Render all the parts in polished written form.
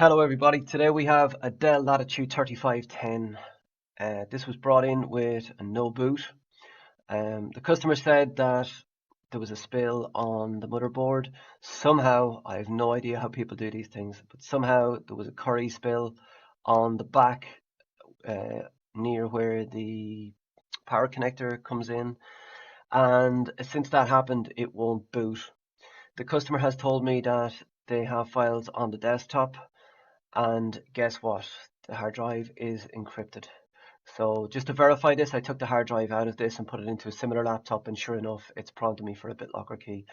Hello everybody, today we have a Dell Latitude 3510. This was brought in with a no boot. The customer said that there was a spill on the motherboard. Somehow, I have no idea how people do these things, but somehow there was a curry spill on the back near where the power connector comes in. And since that happened, it won't boot. The customer has told me that they have files on the desktop. And guess what? The hard drive is encrypted. So just to verify this, I took the hard drive out of this and put it into a similar laptop, and sure enough, it's prompted me for a BitLocker key.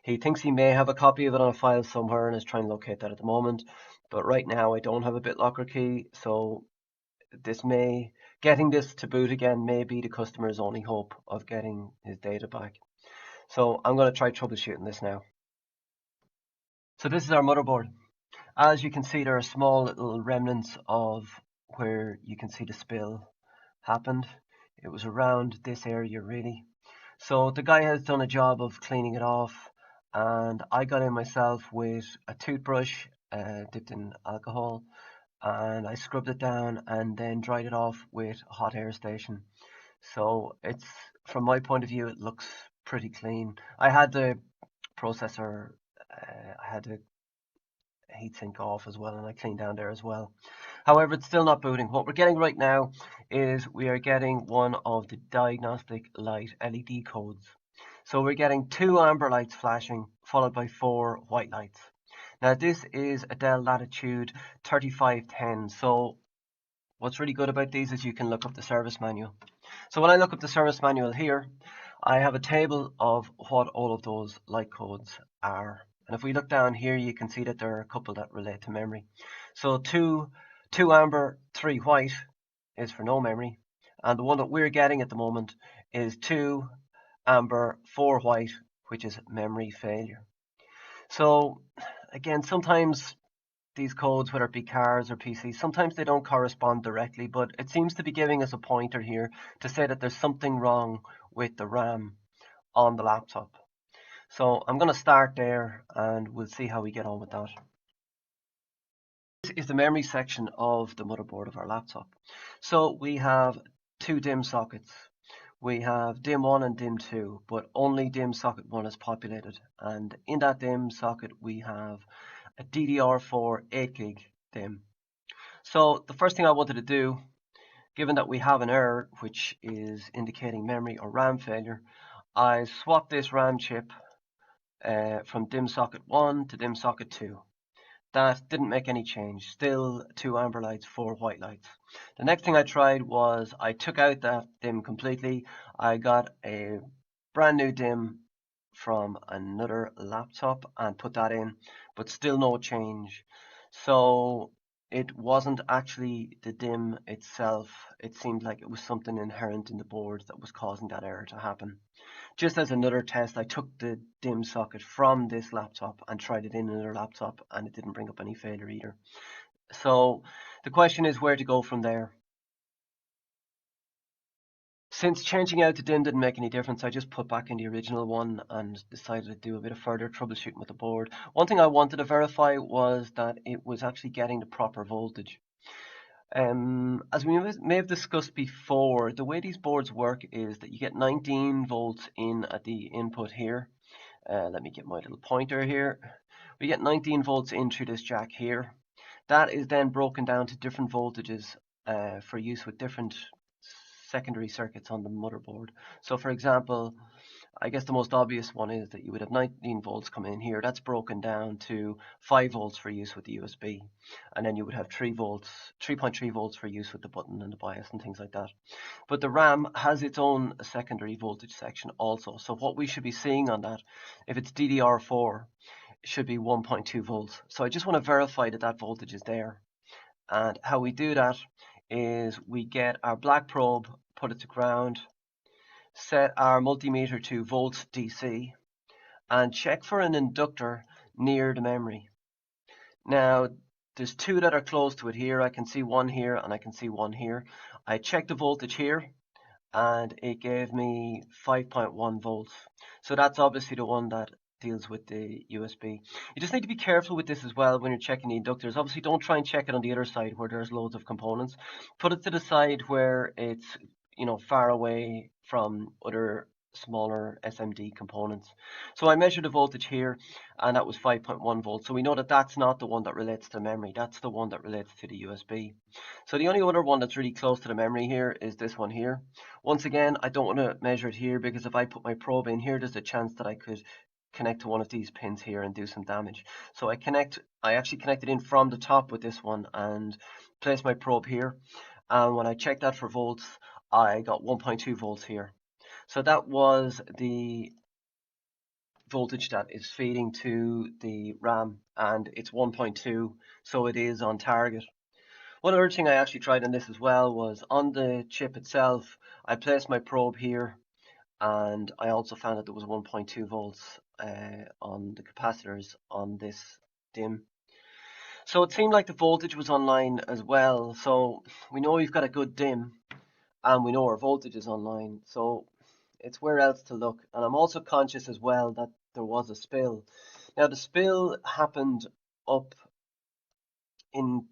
He thinks he may have a copy of it on a file somewhere and is trying to locate that at the moment. But right now, I don't have a BitLocker key, so getting this to boot again may be the customer's only hope of getting his data back. So I'm going to try troubleshooting this now. So this is our motherboard. As you can see, there are small little remnants of where you can see the spill happened. It was around this area really. So the guy has done a job of cleaning it off, and I got in myself with a toothbrush dipped in alcohol, and I scrubbed it down and then dried it off with a hot air station. So it's, from my point of view, it looks pretty clean. I had the processor, I had the heatsink off as well, and I cleaned down there as well. However, it's still not booting. What we're getting right now is we are getting one of the diagnostic light LED codes. So we're getting 2 amber lights flashing, followed by 4 white lights. Now this is a Dell Latitude 3510. So what's really good about these is you can look up the service manual. So when I look up the service manual here, I have a table of what all of those light codes are. And if we look down here, you can see that there are a couple that relate to memory. So two amber, 3 white is for no memory. And the one that we're getting at the moment is 2 amber, 4 white, which is memory failure. So again, sometimes these codes, whether it be cars or PCs, sometimes they don't correspond directly, but it seems to be giving us a pointer here to say that there's something wrong with the RAM on the laptop. So I'm going to start there and we'll see how we get on with that. This is the memory section of the motherboard of our laptop. So we have 2 DIMM sockets. We have DIMM 1 and DIMM 2, but only DIMM socket 1 is populated. And in that DIMM socket, we have a DDR4 8 gig DIMM. So the first thing I wanted to do, given that we have an error which is indicating memory or RAM failure, I swapped this RAM chip from DIMM socket 1 to DIMM socket 2. That didn't make any change. Still 2 amber lights, 4 white lights. The next thing I tried was I took out that DIMM completely. I got a brand new DIMM from another laptop and put that in, but still no change. So it wasn't actually the DIMM itself. It seemed like it was something inherent in the board that was causing that error to happen. Just as another test, I took the DIMM socket from this laptop and tried it in another laptop, and it didn't bring up any failure either. So the question is where to go from there. Since changing out the DIMM didn't make any difference, I just put back in the original one and decided to do a bit of further troubleshooting with the board. One thing I wanted to verify was that it was actually getting the proper voltage. As we may have discussed before, the way these boards work is that you get 19 volts in at the input here. Let me get my little pointer here. We get 19 volts in through this jack here. That is then broken down to different voltages for use with different secondary circuits on the motherboard. So for example, I guess the most obvious one is that you would have 19 volts come in here. That's broken down to 5 volts for use with the USB. And then you would have 3.3 volts for use with the button and the BIOS and things like that. But the RAM has its own secondary voltage section also. So what we should be seeing on that, if it's DDR4, it should be 1.2 volts. So I just want to verify that that voltage is there. And how we do that is we get our black probe, put it to ground, set our multimeter to volts DC, and check for an inductor near the memory. Now, there's 2 that are close to it here. I can see one here and I can see one here. I checked the voltage here and it gave me 5.1 volts. So that's obviously the one that deals with the USB. You just need to be careful with this as well when you're checking the inductors. Obviously, don't try and check it on the other side where there's loads of components. Put it to the side where it's, far away from other smaller SMD components. So I measured the voltage here, and that was 5.1 volts. So we know that that's not the one that relates to memory. That's the one that relates to the USB. So the only other one that's really close to the memory here is this one here. Once again, I don't want to measure it here because if I put my probe in here, there's a chance that I could connect to one of these pins here and do some damage. So I actually connected in from the top with this one and placed my probe here. And when I checked that for volts, I got 1.2 volts here. So that was the voltage that is feeding to the RAM, and it's 1.2, so it is on target. One other thing I actually tried on this as well was on the chip itself, I placed my probe here, and I also found that there was 1.2 volts on the capacitors on this DIMM. So it seemed like the voltage was online as well. So we know we've got a good DIMM, and we know our voltage is online. So it's where else to look. And I'm also conscious as well that there was a spill. Now the spill happened up in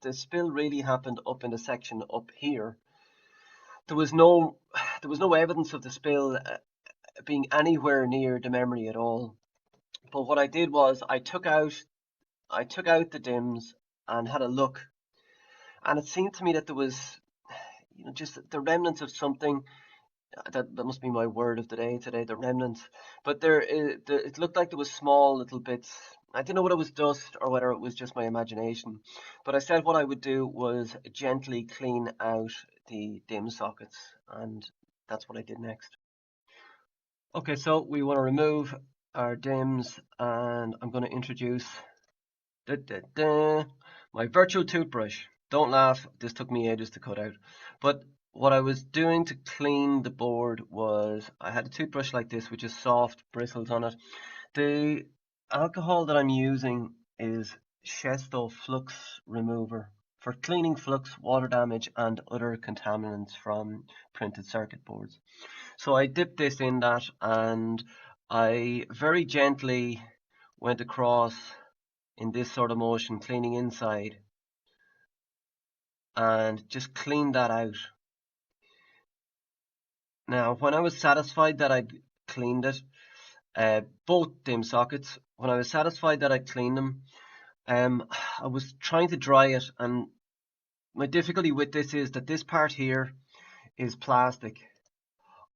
the spill really happened up in the section up here. There was no evidence of the spill being anywhere near the memory at all. But what I did was I took out the DIMMs and had a look, and it seemed to me that there was just the remnants of something. That must be my word of the day today, the remnants. But it looked like there was small little bits. I didn't know whether it was dust or whether it was just my imagination. But I said what I would do was gently clean out the DIMM sockets, and that's what I did next. Okay, so we want to remove our DIMMs, and I'm going to introduce my virtual toothbrush. Don't laugh, this took me ages to cut out. But what I was doing to clean the board was I had a toothbrush like this with just soft bristles on it. The alcohol that I'm using is Shesto Flux Remover for cleaning flux, water damage, and other contaminants from printed circuit boards. So I dipped this in that, and I very gently went across in this sort of motion, cleaning inside, and just cleaned that out. Now, when I was satisfied that I'd cleaned it, both DIMM sockets, when I was satisfied that I'd cleaned them, I was trying to dry it, and my difficulty with this is that this part here is plastic.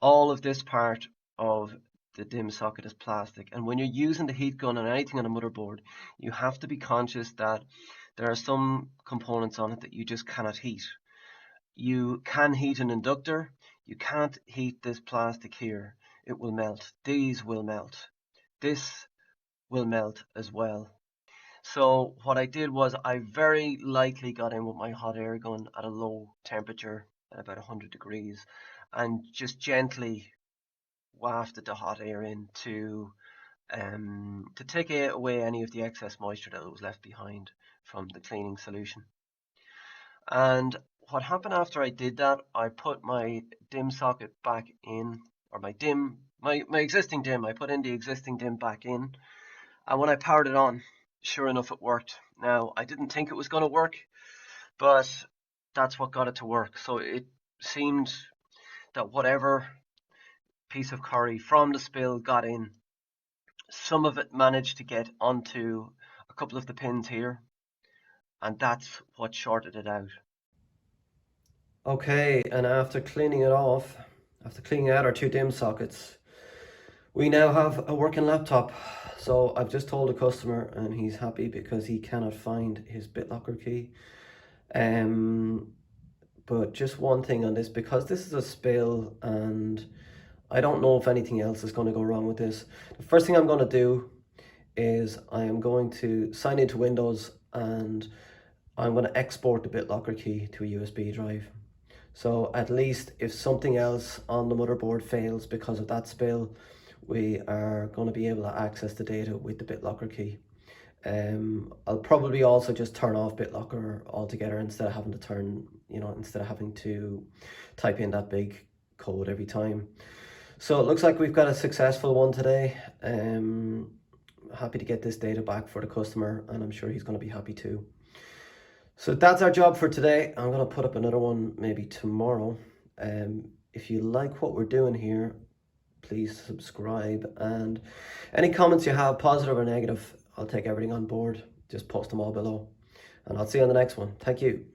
All of this part of the DIMM socket is plastic, and when you're using the heat gun on anything on a motherboard, you have to be conscious that there are some components on it that you just cannot heat. You can heat an inductor, you can't heat this plastic here. It will melt. These will melt. This will melt as well. So what I did was I very lightly got in with my hot air gun at a low temperature, at about 100 degrees, and just gently wafted the hot air in to take away any of the excess moisture that was left behind from the cleaning solution. And what happened after I did that, I put my DIMM socket back in, or my existing DIMM, I put in the existing DIMM back in, and when I powered it on, sure enough it worked. Now, I didn't think it was going to work, but that's what got it to work. So it seemed that whatever piece of curry from the spill got in, some of it managed to get onto a couple of the pins here, and that's what shorted it out. Okay, and after cleaning it off, after cleaning out our two DIMM sockets, we now have a working laptop. So I've just told the customer, and he's happy because he cannot find his BitLocker key. But just one thing on this, because this is a spill and I don't know if anything else is going to go wrong with this. The first thing I'm going to do is I am going to sign into Windows, and I'm going to export the BitLocker key to a USB drive. So at least if something else on the motherboard fails because of that spill, we are going to be able to access the data with the BitLocker key. I'll probably also just turn off BitLocker altogether instead of having to type in that big code every time. So it looks like we've got a successful one today. Happy to get this data back for the customer, and I'm sure he's going to be happy too. So that's our job for today. I'm going to put up another one maybe tomorrow. If you like what we're doing here, please subscribe, and any comments you have, positive or negative, I'll take everything on board. Just post them all below, and I'll see you on the next one. Thank you.